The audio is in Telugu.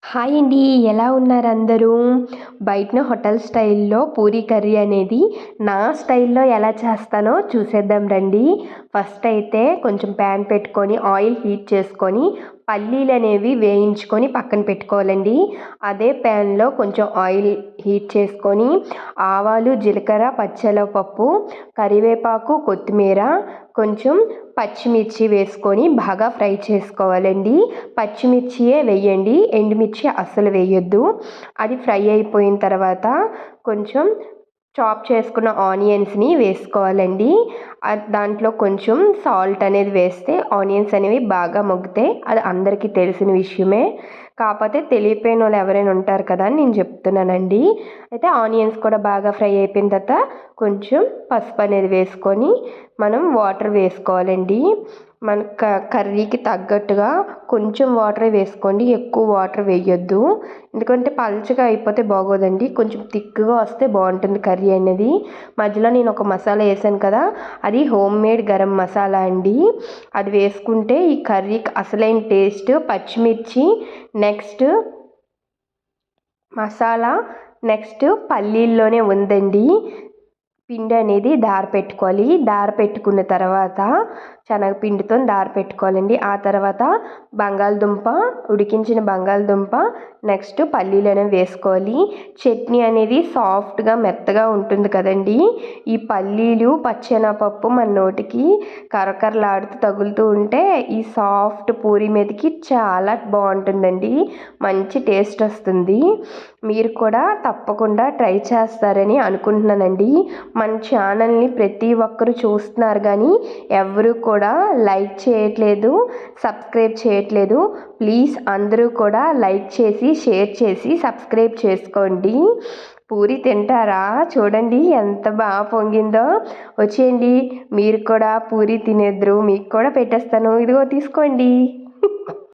హాయ్ అండి. ఎలా ఉన్నారు అందరూ? బయటన హోటల్ స్టైల్‌లో పూరీ కర్రీ అనేది నా స్టైల్‌లో ఎలా చేస్తానో చూసేద్దాం రండి. ఫస్ట్ అయితే కొంచెం ప్యాన్ పెట్టుకొని ఆయిల్ హీట్ చేసుకొని పల్లీలనేవి వేయించుకొని పక్కన పెట్టుకోవాలండి. అదే ప్యాన్‌లో కొంచెం ఆయిల్ హీట్ చేసుకొని ఆవాలు, జీలకర్ర, పచ్చెనగపప్పు, కరివేపాకు, కొత్తిమీర, కొంచెం పచ్చిమిర్చి వేసుకొని బాగా ఫ్రై చేసుకోవాలండి. పచ్చిమిర్చియే వేయండి, ఎండుమిర్చి అస్సలు వేయొద్దు. అది ఫ్రై అయిపోయిన తర్వాత కొంచెం చాప్ చేసుకున్న ఆనియన్స్‌ని వేసుకోవాలండి. దాంట్లో కొంచెం సాల్ట్ అనేది వేస్తే ఆనియన్స్ అనేవి బాగా మగ్గుతాయి. అది అందరికీ తెలిసిన విషయమే. కాకపోతే తెలియపోయినోళ్ళు ఎవరైనా ఉంటారు కదా అని నేను చెప్తున్నానండి. అయితే ఆనియన్స్ కూడా బాగా ఫ్రై అయిపోయిన తర్వాత కొంచెం పసుపు అనేది వేసుకొని మనం వాటర్ వేసుకోవాలండి. మన కర్రీకి తగ్గట్టుగా కొంచెం వాటరే వేసుకోండి, ఎక్కువ వాటర్ వేయొద్దు. ఎందుకంటే పల్చగా అయిపోతే బాగోదండి, కొంచెం థిక్‌గా వస్తే బాగుంటుంది కర్రీ అనేది. మధ్యలో నేను ఒక మసాలా వేసాను కదా, అది హోమ్ మేడ్ గరం మసాలా అండి. అది వేసుకుంటే ఈ కర్రీకి అసలైన టేస్ట్ పచ్చిమిర్చి, నెక్స్ట్ మసాలా, నెక్స్ట్ పల్లీల్లోనే ఉందండి. పిండి అనేది పెట్టుకోవాలి. పెట్టుకున్న తర్వాత శనగపిండితో పెట్టుకోవాలండి. ఆ తర్వాత బంగాళదుంప, ఉడికించిన బంగాళదుంప, నెక్స్ట్ పల్లీలు అనేవి వేసుకోవాలి. చట్నీ అనేది సాఫ్ట్గా మెత్తగా ఉంటుంది కదండి. ఈ పల్లీలు, పచ్చెనగపప్పు మన నోటికి కరకరలాడుతూ తగులుతూ ఉంటే ఈ సాఫ్ట్ పూరి మీదకి చాలా బాగుంటుందండి, మంచి టేస్ట్ వస్తుంది. మీరు కూడా తప్పకుండా ట్రై చేస్తారని అనుకుంటున్నానండి. మన ఛానల్ని ప్రతి ఒక్కరు చూస్తున్నారు కానీ ఎవరు కూడా లైక్ చేయట్లేదు, సబ్స్క్రైబ్ చేయట్లేదు. ప్లీజ్ అందరూ కూడా లైక్ చేసి, షేర్ చేసి, సబ్స్క్రైబ్ చేసుకోండి. పూరి తింటారా? చూడండి ఎంత బాగా పొంగిందో. వచ్చేయండి, మీరు కూడా పూరి తినేద్దరు, మీకు కూడా పెట్టేస్తాను. ఇదిగో తీసుకోండి.